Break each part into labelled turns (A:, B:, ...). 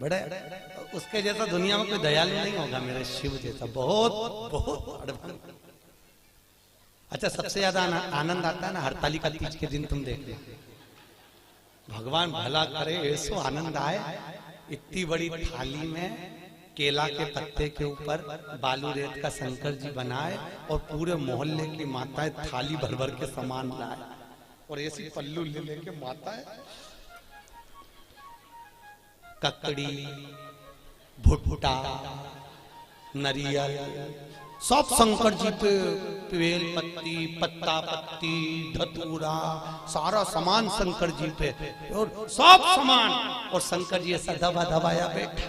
A: बड़े उसके जैसा दुनिया में कोई दयालु नहीं होगा मेरे शिव जैसा, बहुत बहुत एडवांस। अच्छा, सबसे ज्यादा आनंद आता है ना हरतालिका तीज के दिन, तुम देख लो, भगवान भला करे ऐसो आनंद आए। इतनी बड़ी थाली में केला के पत्ते के ऊपर बालू रेत का शंकर जी बनाए और पूरे मोहल्ले की माताएं थाली भर भर के सामान लाए और ऐसी पल्लू ले लेके माताएं ककड़ी, भुट्टा, नरियल सब शंकर जी पे, बेल पत्ती, पत्ता पत्ती, धतूरा, सारा सामान शंकर जी पे, और सब सामान, और शंकर जी ऐसा दबा दबाया बैठा।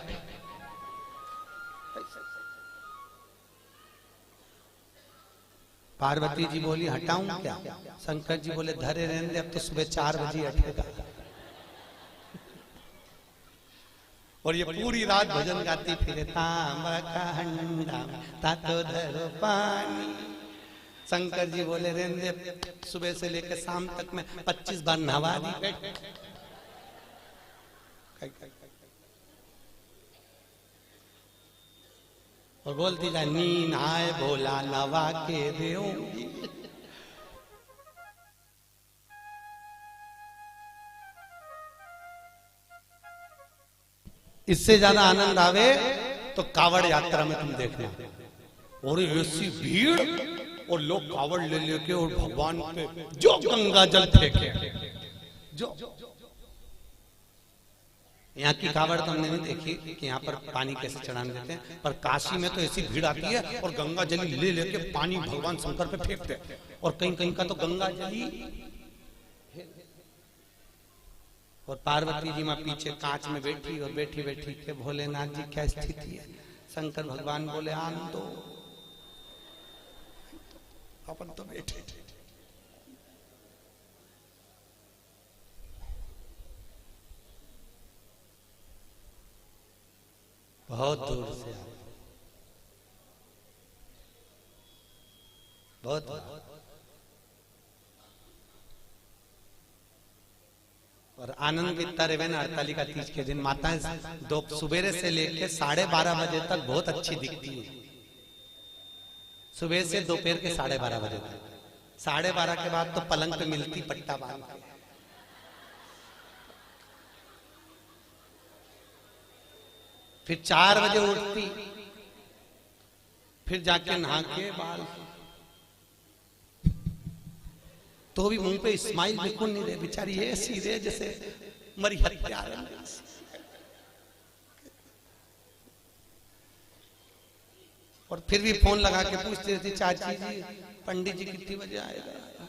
A: पार्वती जी बोली हटाऊं क्या? शंकर जी बोले धरे रहने दे, अब तो सुबह 4 बजे हटेगा। और ये पूरी रात भजन गाती फिरे, तांबा का हंडा तातो धरो पानी। शंकर जी बोले रहने दे, सुबह से लेकर शाम तक में 25 बार नहवा दी। और बोलती जा, नीन आए भोला नवा के देऊंगी। इससे ज्यादा आनंद आवे तो कावड़ यात्रा में तुम देखना, और ऐसी भीड़ और लोग कावड़ ले लेके और भगवान पे जो गंगा जल फेंके, जो यहाँ की कावड़ तो हमने नहीं देखी कि यहाँ पर पानी कैसे चढ़ाने देते हैं, पर काशी में तो ऐसी भीड़ आती है और गंगा जली ले लेके पानी भगवान शंकर पे फेंकते हैं, और कहीं कहीं का तो गंगा जली। और पार्वती जी माँ पीछे कांच में बैठी, और बैठी बैठी के भोलेनाथ जी क्या स्थिति है? शंकर भगवान बोले आन दो, अपन तो बैठे। बहुत दूर से आए, बहुत। और आनंद इतना रहे ना हरतालिका तीज के दिन, माताएं दो सुबेरे से लेके 12:30 बजे तक बहुत अच्छी दिखती है। सुबह से दोपहर के 12:30 बजे तक, 12:30 के बाद तो पलंग पे मिलती पट्टा बांध के। फिर 4 बजे उठती, फिर जाके नहा के बाल, तो भी मुंह पे स्माइल बिल्कुल नहीं रहे, बेचारी ऐसी रहे जैसे मरी हत्या। और फिर भी फोन लगा के पूछती रहती, चाची जी पंडित जी कितनी बजे आएगा,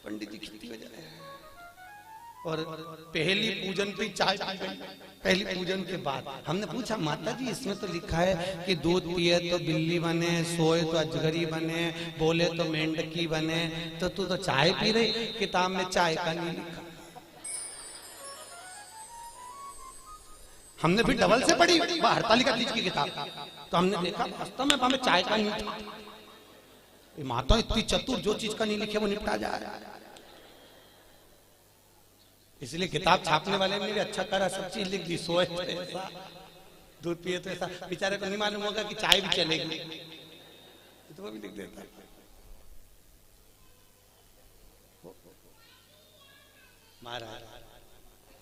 A: पंडित जी कितनी बजे आएगा। और पहली पूजन पे चाय पी गई, पहली पूजन के बाद। हमने पूछा माता जी इसमें तो लिखा है कि दूध पिए तो बिल्ली बने, सोए तो अजगरी बने, बोले तो मेंढकी बने, तो तू तो चाय पी रही, किताब में चाय का नहीं लिखा। हमने फिर डबल से पढ़ी हरतालिका तीज की किताब, तो हमने देखा वास्तव में हमें चाय का नहीं था। माता इतनी चतुर, जो चीज का नहीं लिखे वो निपटा जाए। इसलिए किताब छापने वाले ने भी अच्छा करा, सब चीज लिख दी। सोए तो ऐसा, दूध पिए तो ऐसा, बेचारे को नहीं मालूम होगा कि चाय भी चलेगी, तो वो भी लिख देता। महाराज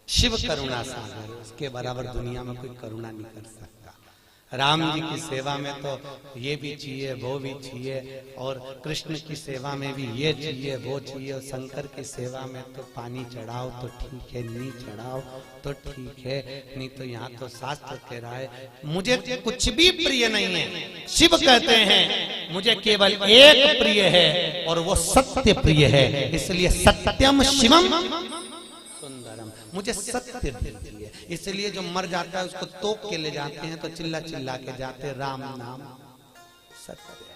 A: शिव करुणा सागर, उसके बराबर दुनिया में कोई करुणा नहीं कर सकता। राम जी की सेवा में तो ये भी चाहिए वो भी चाहिए, और कृष्ण की सेवा में भी ये चाहिए वो चाहिए, और शंकर की सेवा में तो पानी चढ़ाओ तो ठीक है, नहीं चढ़ाओ तो ठीक है, नहीं तो यहाँ तो शास्त्र कह रहा है मुझे कुछ भी प्रिय नहीं है। शिव कहते हैं मुझे केवल एक प्रिय है और वो सत्य प्रिय है, इसलिए सत्यम शिवम सुंदरम, मुझे सत्य प्रिय है। इसलिए जो मर जाता है उसको तोप के ले जाते हैं, तो चिल्ला चिल्ला के जाते राम नाम सत्य है।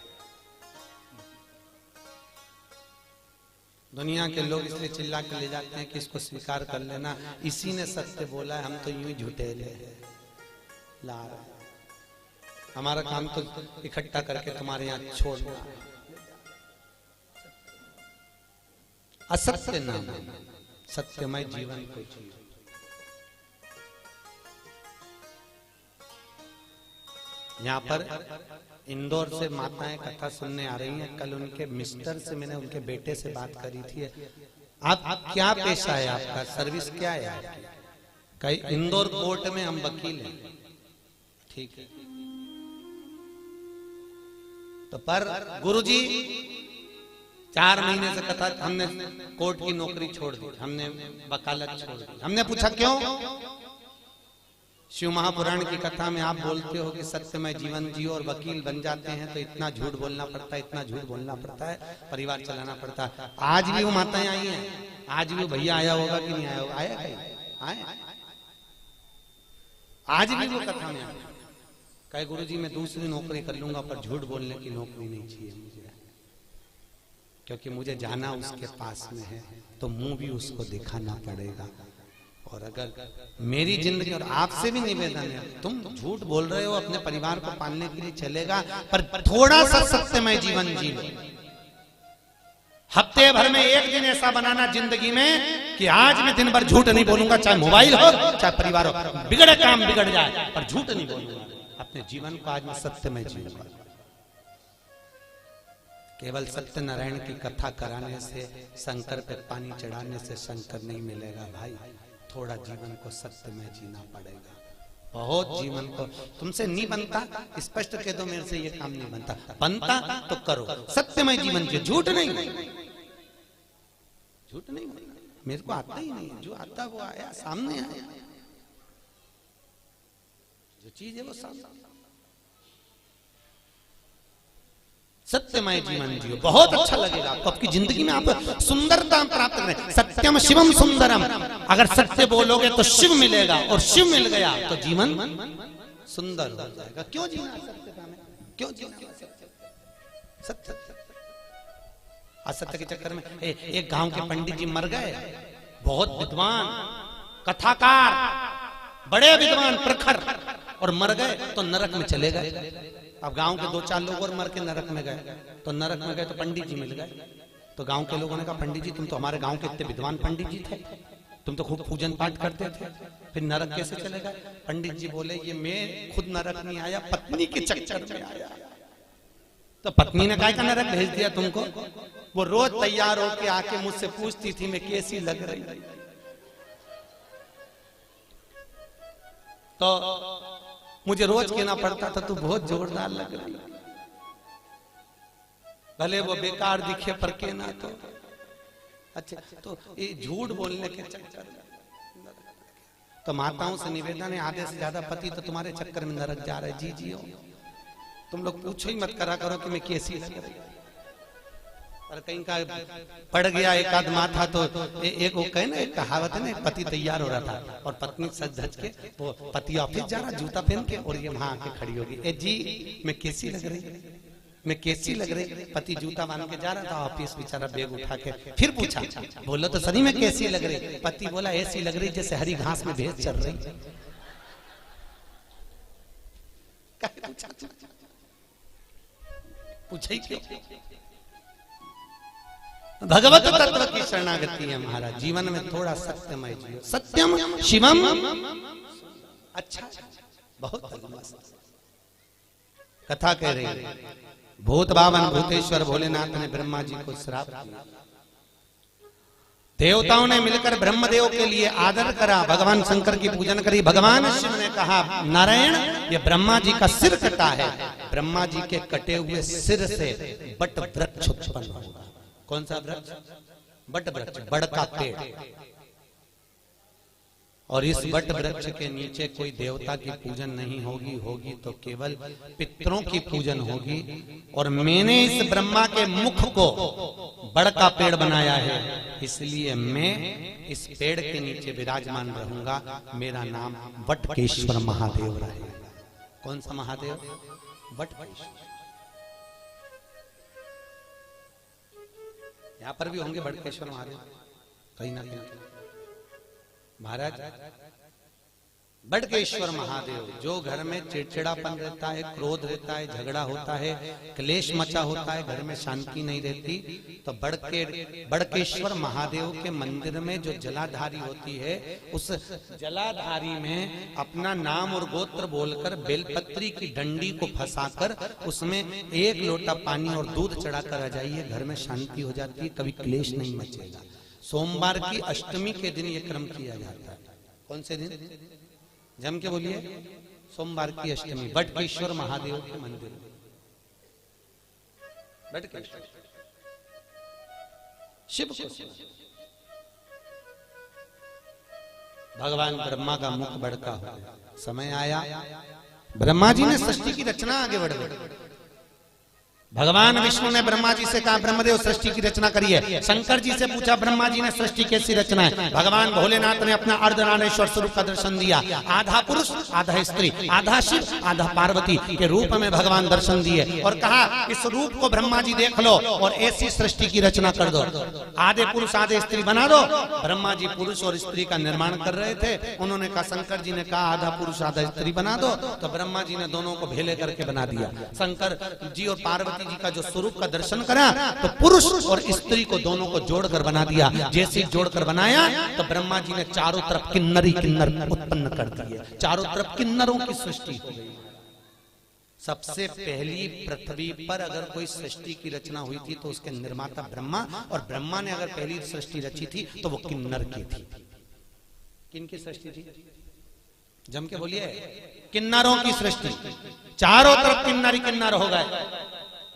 A: दुनिया के लोग इसलिए चिल्ला के ले जाते हैं कि इसको स्वीकार कर लेना, इसी ने सत्य बोला है, हम तो यूं ही झूठेले ला रहे, हमारा काम तो इकट्ठा करके तुम्हारे यहाँ छोड़ना। असत्य नाम, सत्यमय जीवन को जियो। यहाँ पर इंदौर से माताएं कथा सुनने आ रही हैं। कल उनके मिस्टर से मैंने उनके बेटे से बात करी थी। आप क्या पेशा है, आपका सर्विस क्या है आपकी? कई इंदौर कोर्ट में हम वकील हैं। ठीक है, तो पर गुरुजी 4 महीने से कथा, हमने कोर्ट की नौकरी छोड़ दी, हमने वकालत छोड़ दी। हमने पूछा क्यों? शिव महापुराण की कथा में आप बोलते हो कि सत्यमय जीवन जियो और वकील बन जाते हैं, तो इतना झूठ बोलना पड़ता है, इतना झूठ बोलना पड़ता है, परिवार चलाना पड़ता है। आज भी वो माताएं आई हैं, आज भी वो भैया आया होगा कि नहीं आया होगा? आया कहीं? आए? आज भी वो कथा में आया। कहे गुरुजी मैं दूसरी नौकरी कर लूंगा, पर झूठ बोलने की नौकरी नहीं चाहिए मुझे, क्योंकि मुझे जाना उसके पास में है, तो मुंह भी उसको दिखाना पड़ेगा। और अगर मेरी जिंदगी, और आपसे भी निवेदन है, तुम झूठ बोल रहे हो अपने परिवार को पालने के लिए चलेगा, पर थोड़ा सा सत्यमय जीवन जी लो। हफ्ते भर में एक दिन ऐसा बनाना जिंदगी में कि आज मैं दिन भर झूठ नहीं बोलूंगा, चाहे मोबाइल हो चाहे परिवार हो, बिगड़े काम बिगड़ जाए पर झूठ नहीं बोलूंगा। अपने जीवन को आज मैं सत्यमय जीऊंगा। केवल सत्यनारायण की कथा कराने से, शंकर पे पानी चढ़ाने से शंकर नहीं मिलेगा भाई। थोड़ा जीवन को सत्यमय जीना पड़ेगा। बहुत जीवन को तुमसे नहीं बनता, स्पष्ट कह दो मेरे से ये काम नहीं बनता, बनता तो करो सत्यमय जीवन जियो, झूठ नहीं, झूठ नहीं। मेरे को आता ही नहीं, जो आता वो आया, सामने आया, जो चीज है वो सामने। सत्यमय जीवन जियो, बहुत अच्छा लगेगा आपको। आपकी जिंदगी में आप सुंदरता प्राप्त करें। सत्यम शिवम सुंदरम, अगर सत्य बोलोगे तो शिव मिलेगा, और शिव मिल गया तो जीवन सुंदर हो जाएगा। क्यों जीना सत्यता में? क्यों जीना सत्य? असत्य के चक्कर में एक गांव के पंडित जी मर गए, बहुत विद्वान कथाकार, बड़े विद्वान प्रखर, और मर गए तो नरक में चले गए। अब गांव के 2-4 लोग और मर के नरक में गए, तो नरक में गए तो पंडित जी मिल गए। तो गांव के लोगों ने कहा पंडित जी तुम तो हमारे गांव के इतने विद्वान पंडित जी थे, तुम तो खूब पूजन पाठ करते थे, फिर नरक कैसे चले गए? पंडित जी बोले ये मैं खुद नरक नहीं आया, पत्नी के चक्कर में आया। तो पत्नी ने कहा नरक भेज दिया तुमको? वो रोज तैयार होके आके मुझसे पूछती थी मैं कैसी लग रही, तो मुझे रोज कहना पड़ता था तू बहुत जोरदार लग रही, भले वो बेकार दिखे पर कहना तो अच्छा। तो ये झूठ बोलने के चक्कर में, तो माताओं से निवेदन है आधे से ज्यादा पति तो तुम्हारे चक्कर में नरक जा रहे। जी जियो, तुम लोग पूछो ही मत करा करो कि मैं कैसी लग रही। और कहीं का पड़ गया एक आध माथा तो एक वो कहे ना, एक कहावत है ना, एक पति तैयार हो रहा था और पत्नी सज धज के, वो पति ऑफिस जा रहा जूता पहन के, और ये वहां आके खड़ी होगी, ए जी मैं कैसी लग रही, मैं कैसी लग रही? पति जूता बांध के जा रहा था ऑफिस, बेचारा बैग उठा के, फिर पूछा बोलो तो सही में कैसी लग रही? पति बोला ऐसी लग रही जैसे हरी घास में भैंस चल रही। पूछा ही क्यों? भगवत तत्व की शरणागति है महाराज। जीवन में थोड़ा सत्यमय जियो, सत्यम शिवम। अच्छा, बहुत कथा कह रही है, भूत बावन भूतेश्वर भोलेनाथ ने ब्रह्मा जी को श्राप दिया। देवताओं ने मिलकर ब्रह्मदेव के लिए आदर करा, भगवान शंकर की पूजन करी। भगवान शिव ने कहा नारायण ये ब्रह्मा जी का सिर कटा है, ब्रह्मा जी के कटे हुए सिर से बट वृक्ष उत्पन्न होगा। कौन सा वृक्ष? बट वृक्ष, बड़ का पेड़। और इस बट वृक्ष के नीचे कोई देवता की पूजन नहीं होगी, होगी तो केवल पितरों की पूजन होगी। और मैंने इस ब्रह्मा के मुख को बड़ का पेड़ बनाया है, इसलिए मैं इस पेड़ के नीचे विराजमान रहूंगा। मेरा नाम वटकेश्वर महादेव रहेगा। कौन सा महादेव? वटकेश्वर। यहां पर भी होंगे वटकेश्वर महादेव कहीं ना कहीं। महाराज बड़केश्वर महादेव, जो घर में चिड़चिड़ापन रहता है, क्रोध रहता है, झगड़ा होता है, क्लेश मचा होता है, घर में शांति नहीं रहती, तो बड़केश्वर महादेव के मंदिर में जो जलाधारी होती है, उस जलाधारी में अपना नाम और गोत्र बोलकर बेलपत्री की डंडी को फंसाकर उसमें 1 लोटा पानी और दूध चढ़ाकर आ जाइए, घर में शांति हो जाती है, कभी क्लेश नहीं मचेगा। सोमवार की अष्टमी के दिन यह क्रम किया जाता है। कौन से दिन? जम के बोलिए। सोमवार की अष्टमी, बड़केश्वर महादेव के मंदिर में। बड़केश्वर शिव को भगवान ब्रह्मा का मुख बड़का हो गया। समय आया, ब्रह्मा जी ने सृष्टि की रचना आगे बढ़ गई। भगवान विष्णु ने ब्रह्मा जी से कहा, ब्रह्मदेव सृष्टि की रचना करिए। शंकर जी से पूछा, ब्रह्मा जी ने सृष्टि कैसी रचना है? भगवान भोलेनाथ ने अपना अर्धनारेश्वर स्वरूप का दर्शन दिया। आधा पुरुष आधा स्त्री, आधा शिव आधा पार्वती के रूप में भगवान दर्शन दिए और कहा, इस रूप को ब्रह्मा जी देख लो और ऐसी सृष्टि की रचना कर दो। आधे पुरुष आधे स्त्री बना दो। ब्रह्मा जी पुरुष और स्त्री का निर्माण कर रहे थे। उन्होंने कहा, शंकर जी ने कहा आधा पुरुष आधा स्त्री बना दो, तो ब्रह्मा जी ने दोनों को भेले करके बना दिया। शंकर जी और पार्वती जी का जो स्वरूप का दर्शन करा तो पुरुष और स्त्री को दोनों को जोड़कर बना दिया। जैसे जोड़कर बनाया तो ब्रह्मा जी ने चारों तरफ किन्नरी किन्नर उत्पन्न कर दिए। चारों तरफ किन्नरों की सृष्टि हो गई। सबसे पहली पृथ्वी पर अगर कोई सृष्टि की रचना हुई थी तो उसके निर्माता ब्रह्मा, और ब्रह्मा ने अगर पहली सृष्टि रची थी तो वो किन्नर की थी। किनकी सृष्टि थी? जम के बोलिए। किन्नरों की सृष्टि। चारों तरफ किन्नरी किन्नर हो गए।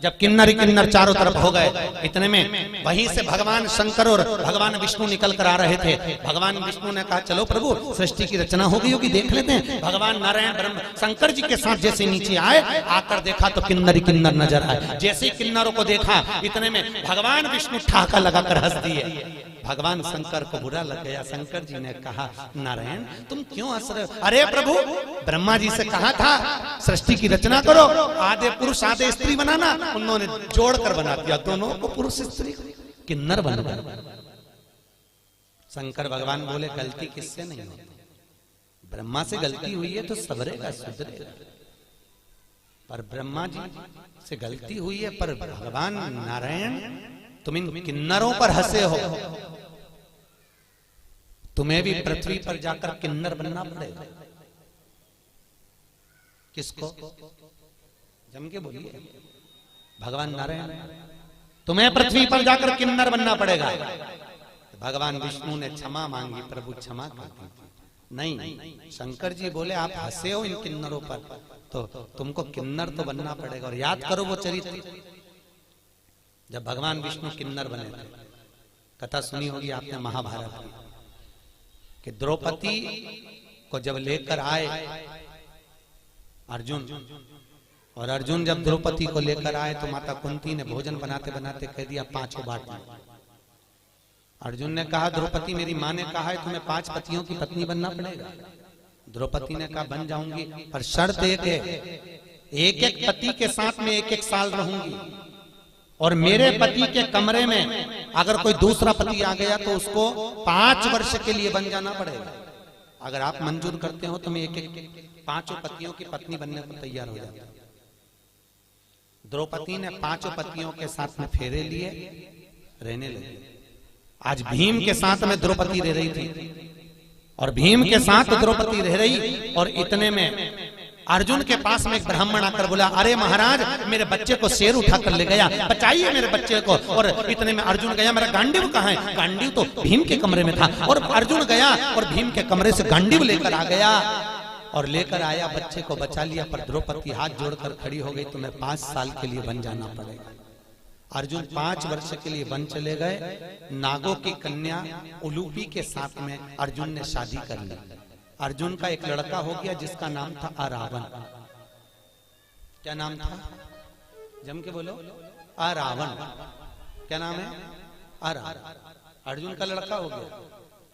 A: जब किन्नर किन्नर चारों तरफ हो गए, इतने में वहीं से भगवान शंकर और भगवान विष्णु निकल कर आ रहे थे। भगवान विष्णु ने कहा, चलो प्रभु सृष्टि की रचना हो गई होगी, देख लेते हैं। भगवान नारायण ब्रह्म शंकर जी के साथ जैसे नीचे आए, आकर देखा तो किन्नरी किन्नर नजर आए। जैसे ही किन्नरों को देखा, इतने में भगवान विष्णु ठहाका लगाकर हंस दिए। भगवान शंकर को बुरा लग गया। शंकर जी ने कहा, नारायण तुम क्यों हंस रहे हो? अरे प्रभु, ब्रह्मा जी से कहा था सृष्टि की रचना करो, आधे पुरुष आधे स्त्री बनाना, उन्होंने जोड़कर बना दिया, दोनों को पुरुष स्त्री किन्नर बन गए। शंकर भगवान बोले, गलती किससे नहीं होती? ब्रह्मा से गलती हुई है तो सबरेगा सुधरेगा, पर ब्रह्मा जी से गलती हुई है, पर भगवान नारायण तुम इन किन्नरों पर हंसे हो, तुम्हें भी पृथ्वी पर जाकर किन्नर बनना पड़ेगा। किसको? जम के बोलिए। भगवान नारायण, तुम्हें पृथ्वी पर जाकर किन्नर बनना पड़ेगा। भगवान विष्णु ने क्षमा मांगी, प्रभु क्षमा कर दीजिए। नहीं, शंकर जी बोले, आप हंसे हो इन किन्नरों पर, तो तुमको किन्नर तो बनना पड़ेगा। और याद करो वो चरित्र, जब भगवान विष्णु किन्नर बने थे। कथा सुनी होगी आपने महाभारत की, कि द्रौपदी को जब लेकर आए अर्जुन, और अर्जुन जब द्रौपदी को लेकर आए तो माता कुंती ने भोजन बनाते बनाते कह दिया, 5 बांट लो। अर्जुन ने कहा, द्रौपदी मेरी माँ ने कहा है तुम्हें 5 पतियों की पत्नी बनना पड़ेगा। द्रौपदी ने कहा, बन जाऊंगी, पर शर्त एक है, एक एक पति के साथ में 1-1 साल रहूंगी, और मेरे पति के कमरे में अगर कोई दूसरा पति आ गया तो उसको 5 वर्ष के लिए बन जाना पड़ेगा। अगर आप मंजूर करते हो तो मैं 5 पतियों की पत्नी बनने को तैयार हो जाता। द्रौपदी ने 5 पतियों के साथ में फेरे लिए, रहने लगी। आज भीम के साथ में द्रौपदी रह रही थी, और भीम के साथ द्रौपदी रह रही, और इतने में अर्जुन के पास में एक ब्राह्मण आकर बोला, अरे महाराज मेरे बच्चे को शेर उठा कर ले गया, बचाइए मेरे बच्चे को। और इतने में अर्जुन गया, मेरा गांडीव कहाँ है? गांडीव तो भीम के कमरे में था। और अर्जुन गया और भीम के कमरे से गांडीव लेकर आ गया, और लेकर आया, बच्चे को बचा लिया। पर द्रौपदी हाथ जोड़कर खड़ी हो गई, तुम्हें 5 साल के लिए बन जाना पड़ेगा। अर्जुन 5 वर्ष के लिए वन चले गए। नागों की कन्या उलूपी के साथ में अर्जुन ने शादी कर ली। अर्जुन का एक लड़का हो गया जिसका नाम था अरावण। क्या नाम था? जम के बोलो। अरावण। क्या नाम है? अरावण। अर्जुन का लड़का हो गया।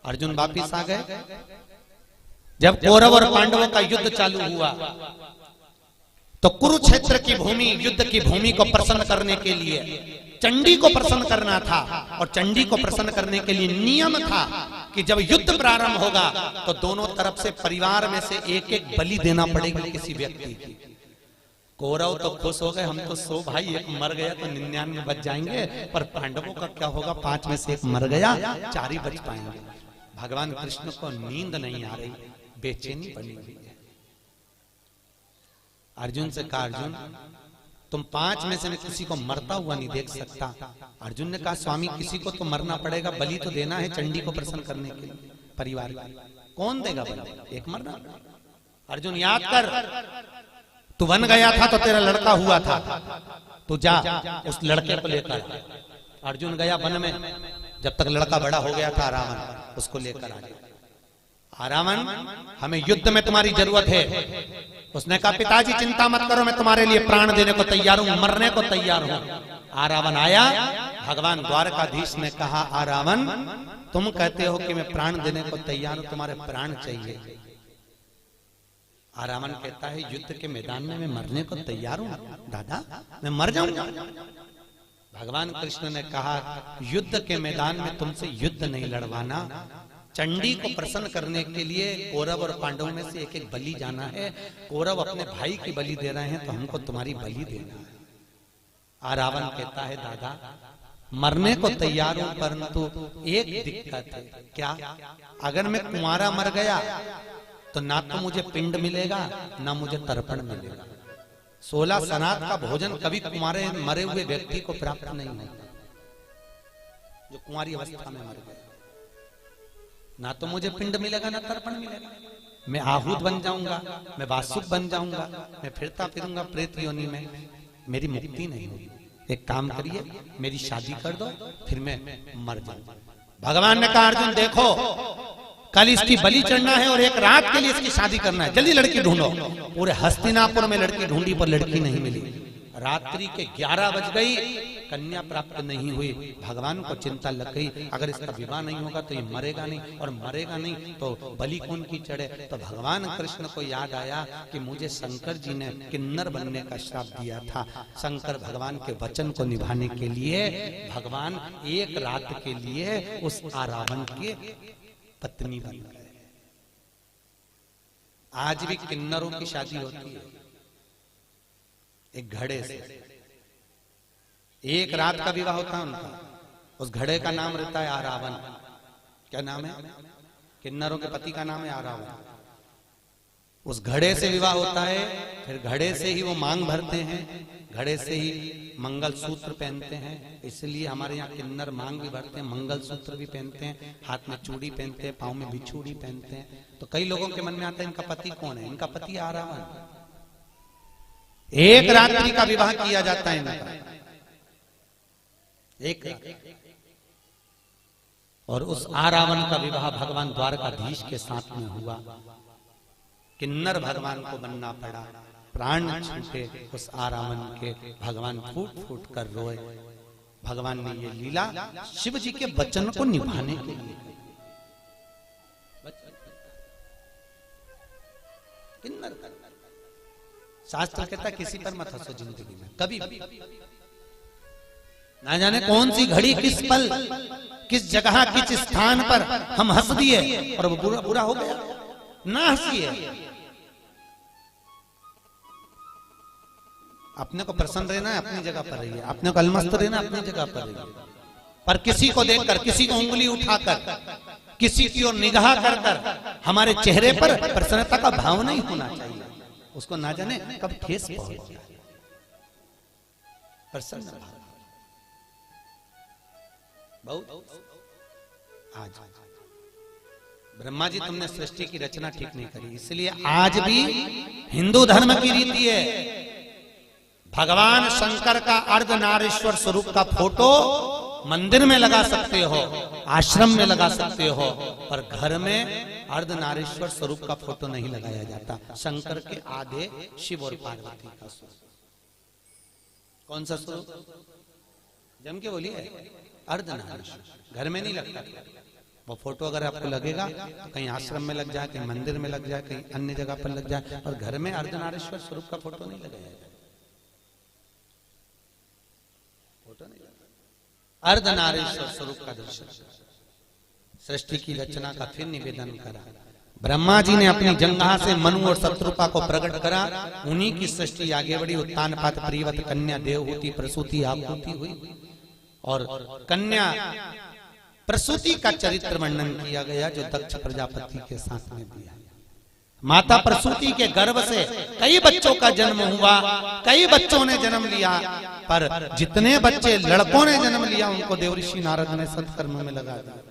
A: अर्जुन वापिस आ गए। जब कौरव और पांडवों का युद्ध चालू हुआ तो कुरुक्षेत्र की भूमि, युद्ध की भूमि को प्रसन्न करने के लिए चंडी को प्रसन्न करना था, और चंडी को प्रसन्न करने के लिए नियम था कि जब युद्ध प्रारंभ होगा तो दोनों तरफ से परिवार में से एक एक बलि देना पड़ेगा किसी व्यक्ति की। कौरव तो खुश हो गए, हम तो 100 भाई, एक मर गया तो 99 बच जाएंगे, पर पांडवों का क्या होगा, 5 में से एक मर गया, 4 ही बच पाएंगे। भगवान कृष्ण को नींद नहीं आ रही, बेचैनी बनी हुई है। अर्जुन से कहा, अर्जुन तुम 5 में से मैं किसी को मरता हुआ नहीं देख सकता। अर्जुन ने कहा, स्वामी किसी को तो मरना पड़ेगा, बलि तो देना है चंडी को प्रसन्न करने के लिए परिवार का। कौन देगा बलि? एक मरना। अर्जुन याद कर, तू वन गया था तो तेरा लड़का हुआ था, तू जा उस लड़के को लेकर। अर्जुन गया वन में, जब तक लड़का बड़ा हो गया था रावण, उसको लेकर आ गया। रावण हमें युद्ध में तुम्हारी जरूरत है। उसने कहा, पिताजी चिंता मत करो, मैं तुम्हारे लिए प्राण देने को तैयार हूं, मरने को तैयार हूं। रावण आया, भगवान द्वारकाधीश ने कहा, रावण तुम कहते हो कि मैं प्राण देने को तैयार हूं, तुम्हारे प्राण चाहिए। रावण कहता है, युद्ध के मैदान में मैं मरने को तैयार हूं दादा, मैं मर जाऊंगा। भगवान कृष्ण ने कहा, युद्ध के मैदान में तुमसे युद्ध नहीं लड़वाना, चंडी को प्रसन्न करने के लिए कौरव और पांडवों में से एक एक बलि जाना है। कौरव अपने भाई की बलि दे रहे हैं तो हमको तुम्हारी बलि देना है। रावण कहता है, दादा मरने को तैयार हूं, परंतु एक दिक्कत है। क्या? अगर मैं कुंवारा मर गया तो ना तो मुझे पिंड मिलेगा, ना मुझे तर्पण मिलेगा। 16 सनात का भोजन कभी कुंवारे मरे हुए व्यक्ति को प्राप्त नहीं होता, जो कुंवारी अवस्था में मर गया। ना तो मुझे पिंड मिलेगा, ना तर्पण मिलेगा। मैं आहूत बन जाऊंगा, मैं वासुक बन जाऊंगा, मैं फिरता फिरूंगा प्रेत योनि में, मेरी मुक्ति नहीं होगी। एक काम करिए, मेरी शादी कर दो, फिर मैं मर जाऊंगा। भगवान ने कहा, अर्जुन देखो, कल इसकी बलि चढ़ना है और एक रात के लिए इसकी शादी करना है, जल्दी लड़की ढूंढो। पूरे हस्तिनापुर में लड़की ढूंढी पर लड़की नहीं मिली। रात्रि के 11 बज गई, कन्या प्राप्त नहीं हुई। भगवान को चिंता लग गई, अगर इसका विवाह नहीं होगा तो ये मरेगा नहीं, और मरेगा नहीं तो बलि कौन की चढ़े। तो भगवान कृष्ण को याद आया कि मुझे शंकर जी ने किन्नर बनने का श्राप दिया था। शंकर भगवान के वचन को निभाने के लिए भगवान एक रात के लिए उस रावण के पत्नी बन गए। आज भी किन्नरों की शादी होती है एक घड़े से, एक रात का विवाह होता है उनका। उस घड़े का नाम रहता है आरावन। क्या नाम है? किन्नरों के पति का नाम है आरावन। उस घड़े से विवाह होता है, फिर घड़े से ही वो मांग भरते हैं, घड़े से ही मंगल सूत्र पहनते हैं। इसलिए हमारे यहाँ किन्नर मांग भी भरते हैं, मंगल सूत्र भी पहनते हैं, हाथ में चूड़ी पहनते हैं, पाँव में बिछूड़ी पहनते हैं। तो कई लोगों के मन में आता है इनका पति कौन है? इनका पति आरावन। एक रात्रि का विवाह किया जाता है इनका, एक रात। और उस आरावन का विवाह भगवान द्वारकाधीश के साथ में हुआ। किन्नर भगवान को बनना पड़ा, प्राण छूटे उस आरावन के। भगवान फूट फूट कर रोए। भगवान ने ये लीला शिव जी के वचन को निभाने के लिए। किन्नर शास्त्र कहता है किसी पर मत हंसो जिंदगी में कभी भी। ना जाने कौन सी घड़ी, किस पल, किस जगह, किस स्थान पर हम हंस दिए और वो बुरा बुरा हो गया। ना हंसिए। अपने को प्रसन्न रहना है, अपनी जगह पर रहिए। अपने को अलमस्त रहना, अपनी जगह पर रहिए। पर किसी को देखकर, किसी को उंगली उठाकर, किसी की ओर निगाह कर कर हमारे चेहरे पर प्रसन्नता का भाव नहीं होना चाहिए। उसको ना जाने कब ठेस पहुंच जाए। प्रसन्न भाव बहुत। आज ब्रह्मा जी तुमने सृष्टि की रचना ठीक नहीं करी, इसलिए आज भी हिंदू धर्म की रीति है भगवान शंकर का अर्धनारीश्वर स्वरूप का फोटो मंदिर में लगा सकते हो, आश्रम में लगा सकते हो, पर घर में अर्धनारीश्वर स्वरूप का फोटो नहीं लगाया जाता। शंकर के आधे शिव और पार्वती का स्वरूप। कौन सा स्वरूप? जम के बोलिए, अर्धनारीश्वर। घर में नहीं लगता वो फोटो। अगर आपको लगेगा तो कहीं आश्रम में लग जाए, कहीं मंदिर में लग जाए, कहीं अन्य जगह पर लग जाए, और घर में अर्धनारीश्वर स्वरूप का फोटो नहीं लगाया जाए। अर्धनारीश्वर स्वरूप का दर्शन सृष्टि की रचना का फिर निवेदन करा। ब्रह्मा जी ने अपनी जंघा से मनु और शत्रुपा को प्रकट करा, उन्हीं की सृष्टि आगे बढ़ी। उत्तान पात प्रियवत कन्या देवहूति प्रसूति आपूति हुई। और कन्या प्रसूति का चरित्र वर्णन किया गया जो दक्ष प्रजापति के साथ में दिया। माता प्रसूति के गर्भ से कई बच्चों का जन्म हुआ, कई बच्चों ने जन्म लिया, पर जितने बच्चे लड़कों ने जन्म लिया उनको देवऋषि नारद ने सत्कर्म में लगा दिया,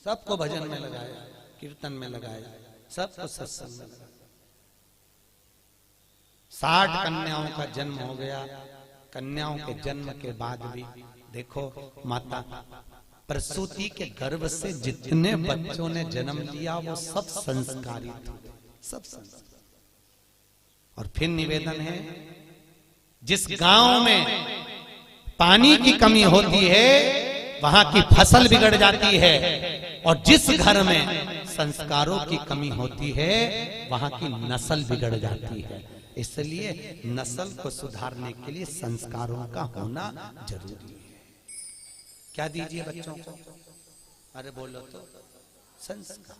A: सबको भजन में लगाया, कीर्तन में लगाया, सबको सत्संग में लगाया। 60 कन्याओं का जन्म हो गया। कन्याओं के जन्म के बाद भी देखो माता प्रसूति के गर्भ से जितने बच्चों ने जन्म लिया वो सब संस्कारित थे, सब संस्कार। और फिर निवेदन है, जिस गांव में पानी की कमी होती है वहां की फसल बिगड़ जाती है, और जिस घर में संस्कारों की कमी होती है वहां की नस्ल बिगड़ जाती है। इसलिए नस्ल को सुधारने के लिए संस्कारों का होना जरूरी है। क्या दीजिए बच्चों को? अरे बोलो तो संस्कार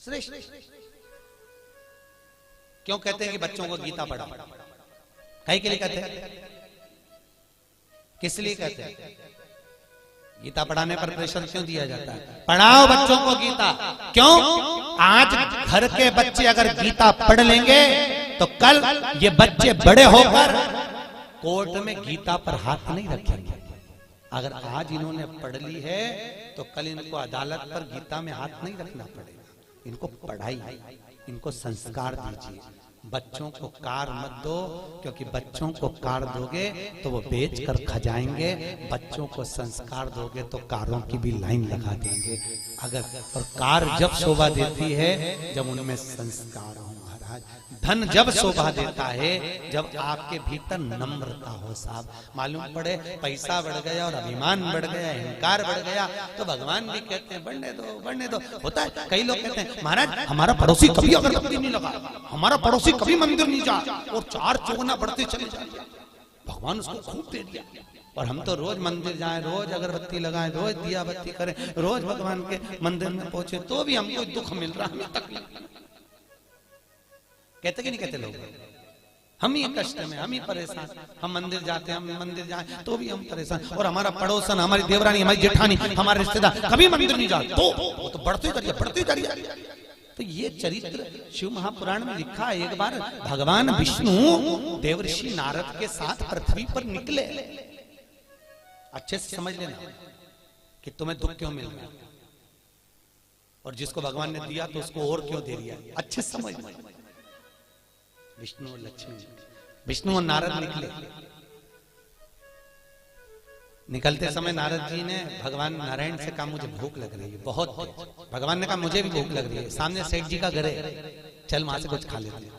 A: श्रेष्ठ। क्यों कहते हैं कि बच्चों को गीता पढ़ाओ? कई के लिए कहते हैं? किस लिए कहते हैं? गीता पढ़ाने पर प्रेशर क्यों दिया जाता है? पढ़ाओ बच्चों को गीता। क्यों? आज घर के बच्चे अगर गीता पढ़ लेंगे तो कल ये बच्चे बड़े होकर कोर्ट में गीता पर हाथ नहीं रखेंगे। अगर आज इन्होंने पढ़ ली है तो कल इनको अदालत पर गीता में हाथ नहीं रखना पड़ेगा। इनको पढ़ाई, इनको संस्कार दीजिए। बच्चों को कार मत दो, क्योंकि बच्चों को कार दोगे तो वो बेच कर खा जाएंगे। बच्चों को संस्कार दोगे तो कारों की भी लाइन लगा देंगे। अगर और कार जब शोभा देती है जब उनमें संस्कार हो महाराज। धन जब शोभा देता है जब आपके भीतर नम्रता हो साहब। मालूम पड़े पैसा बढ़ गया और अभिमान बढ़ गया, अहंकार बढ़ गया तो भगवान भी कहते हैं बढ़ने दो, बढ़ने दो। होता है, कई लोग कहते हैं महाराज हमारा पड़ोसी कभी अगरबत्ती नहीं लगा, हमारा पड़ोसी कभी मंदिर नहीं जा, और 4 चौगुना बढ़ते चले जाते। भगवान उसको खूब दे दिया, और हम तो रोज मंदिर जाएं, रोज अगरबत्ती लगाएं, रोज दिया बत्ती करें, रोज भगवान के मंदिर में पहुंचे, तो भी हमको दुख मिल रहा, हमें तकलीफ। कहते कि नहीं कहते लोग? हम ही कष्ट में, हम ही परेशान। हम मंदिर जाते हैं, हम मंदिर जाएं तो भी हम परेशान, और हमारा पड़ोसन, हमारी देवरानी, हमारी जेठानी, हमारे रिश्तेदार कभी मंदिर नहीं जाते तो वो तो बढ़ते जा रही है। तो ये चरित्र शिव महापुराण में लिखा है। एक बार भगवान विष्णु देवऋषि नारद के साथ पृथ्वी पर निकले। अच्छे से समझ लेना कि तुम्हें दुख क्यों मिल रहा है, और जिसको भगवान ने दिया तो उसको और क्यों दे दिया। अच्छे से समझ। विष्णु और लक्ष्मी, विष्णु और नारद निकले। निकलते समय नारद जी ने भगवान नारायण से कहा मुझे भूख लग रही है बहुत। भगवान ने कहा मुझे भी भूख लग रही है। सामने सेठ जी का घर है, चल वहां से कुछ खा लेते हैं।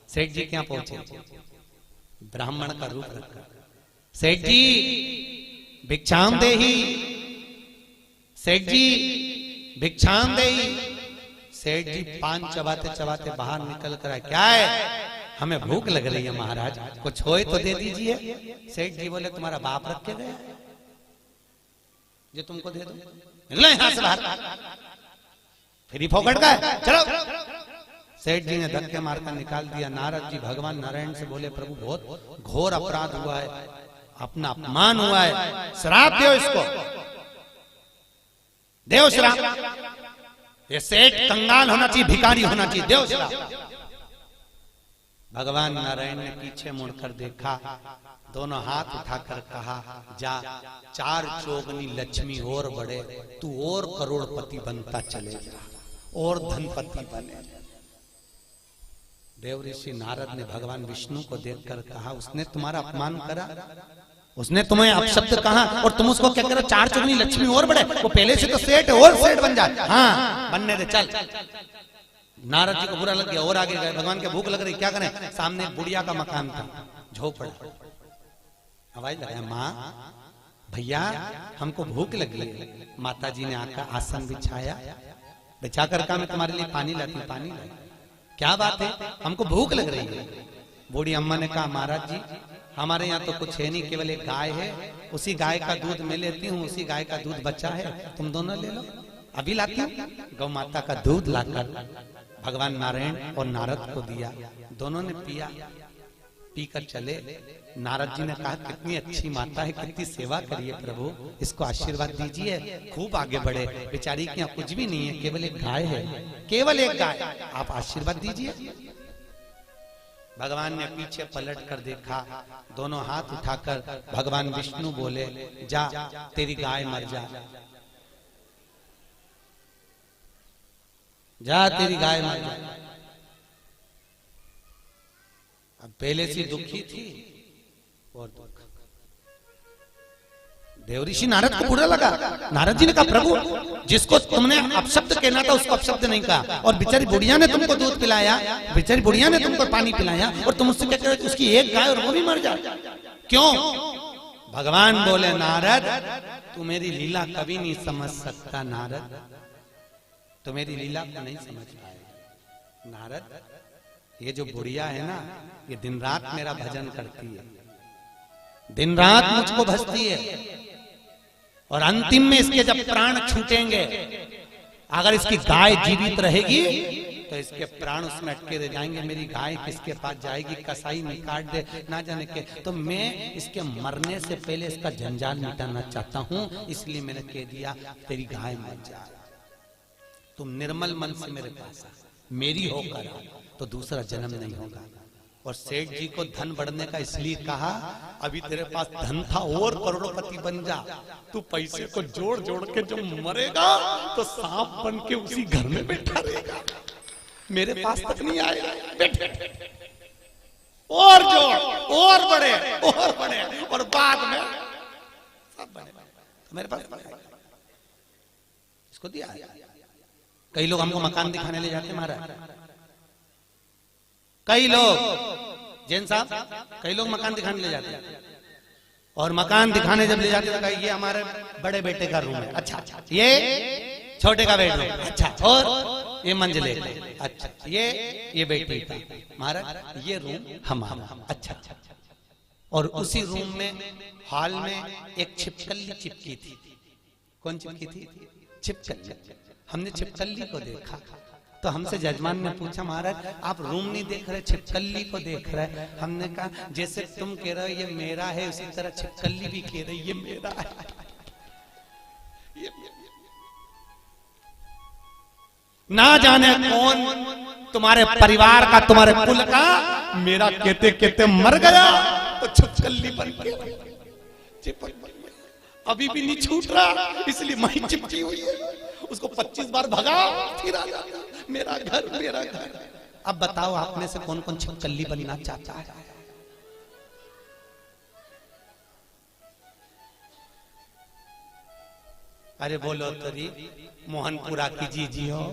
A: सेठ जी के यहाँ पहुंचे, ब्राह्मण का रूप रखा। सेठ जी भिक्षाम देही, सेठ जी भिक्षाम देही। सेठ जी पान चबाते चबाते बाहर निकल कर आए। क्या है? हमें भूख लग रही है महाराज, कुछ होए तो दे दीजिए। सेठ जी बोले तुम्हारा बाप रख के गया जो तुमको दे दो, निकलो यहां से बाहर, फिर फोकट का है, चलो। सेठ जी ने धक्के मारकर निकाल दिया। नारद जी भगवान नारायण से बोले प्रभु बहुत घोर अपराध हुआ है, अपना अपमान हुआ है, श्राप दो इसको, देव श्राप। ये सेठ कंगाल होना चाहिए, भिखारी होना चाहिए, देव श्राप। भगवान नारायण ने पीछे मुड़कर देखा, दोनों हाथ उठाकर कहा जा 4 चौगुनी लक्ष्मी और बढ़े, तू और करोड़पति बनता चले जा, और धनपति बने। देवऋषि नारद ने भगवान विष्णु को देखकर कहा उसने तुम्हारा अपमान करा, उसने तुम्हें अपशब्द कहा और तुम उसको क्या करो 4 चौगुनी लक्ष्मी और बढ़े। वो पहले से तो सेठ है, और सेठ बन जाए। हाँ बनने दे, चल। नारद जी को बुरा लग गया और आगे गए। भगवान के भूख लग रही, क्या करें? सामने बुढ़िया का मकान था, झोपड़ा। आवाज लगाया माँ भैया हमको भूख लगी है। माता जी ने आकर आसन बिछाया, बिछाकर कहा मैं तुम्हारे लिए पानी लाती हूँ। पानी लाई। क्या बात है? हमको भूख लग रही है। बूढ़ी अम्मा ने कहा महाराज जी हमारे यहाँ तो कुछ है नहीं, केवल एक गाय है उसी गाय का दूध मैं लेती हूँ, उसी गाय का दूध बचा है, तुम दोनों ले लो। अभी लाती हूँ। गौ माता का दूध लाकर भगवान नारायण और नारद को दिया। दोनों ने पिया, पीकर चले। नारद जी ने कहा कितनी अच्छी माता है, कितनी सेवा करिए प्रभु, इसको आशीर्वाद दीजिए, खूब आगे बढ़े। बेचारी के यहाँ कुछ भी नहीं है, केवल एक गाय है, केवल एक गाय, आप आशीर्वाद दीजिए। भगवान ने पीछे पलट कर देखा, दोनों हाथ उठाकर भगवान विष्णु बोले, जा तेरी गाय मर जा, जा तेरी गाय मर जा। अब पहले से दुखी थी और दुख। देवऋषि नारद को बुरा लगा। नारद जी ने कहा प्रभु जिसको तुमने अपशब्द कहना था उसको अपशब्द नहीं कहा, और बेचारी बुढ़िया ने तुमको दूध पिलाया, बेचारी बुढ़िया ने तुमको पानी पिलाया, और तुम उससे कहते हो उसकी एक गाय और वो भी मर जाए, क्यों? भगवान बोले नारद तू मेरी लीला कभी नहीं समझ सकता, नारद तो मेरी लीला को नहीं समझ पाए। नारद ये जो बुढ़िया है ना, ये दिन रात मेरा भजन करती है, दिन रात मुझको भजती है, और अंतिम में इसके जब प्राण छूटेंगे, अगर इसकी गाय जीवित रहेगी तो इसके प्राण उसमें अटके रह जाएंगे। मेरी गाय किसके पास जाएगी, कसाई नहीं काट दे ना जाने के, तो मैं इसके मरने से पहले इसका जंजाल मिटाना चाहता हूं, इसलिए मैंने कह दिया तेरी गाय मर जाए, तुम निर्मल मन से मेरे पास मेरी होकर तो दूसरा जन्म नहीं होगा। और सेठ जी को धन बढ़ने का इसलिए कहा, अभी तेरे पास धन था और करोड़पति बन जा, तू पैसे को जोड़ जोड़ के जब मरेगा तो सांप बन के उसी घर में बैठा रहेगा, मेरे पास तक नहीं आएगा। बैठे और जोड़ और बड़े और बाद में सब बने तो मेरे पास इसको दिया। कई लोग हमको मकान दिखाने ले जाते महाराज, कई लोग जैन साहब, कई लोग मकान दिखाने ले जाते हैं, और मकान दिखाने जब ले जाते हैं तो ये हमारे बड़े बेटे का रूम है, अच्छा ये छोटे का बेडरूम, अच्छा और ये मंजिले का, अच्छा ये बेटी का, महाराज ये रूम हमारा, अच्छा। और उसी रूम में हॉल में एक छिपकली चिपकी थी। कौन चिपकी थी? छिपकली। हमने छिपकली को देखा तो हमसे जजमान ने पूछा महाराज आप रूम नहीं देख रहे, छिपकली को देख रहे। हमने कहा जैसे तुम कह रहे हो ये मेरा है, उसी तरह छिपकली भी कह रही ये मेरा है। ना जाने कौन तुम्हारे परिवार का, तुम्हारे कुल का मेरा कहते कहते मर गया तो छिपकली बन के अभी भी नहीं छूट रहा, इसलिए मैं चिपकी हुई है। उसको 25 बार भगा फिर आ जाता, मेरा घर मेरा घर। अब बताओ आप में से कौन कौन छिपकली बनना चाहता है? अरे बोलो तरी मोहनपुरा की जी हो,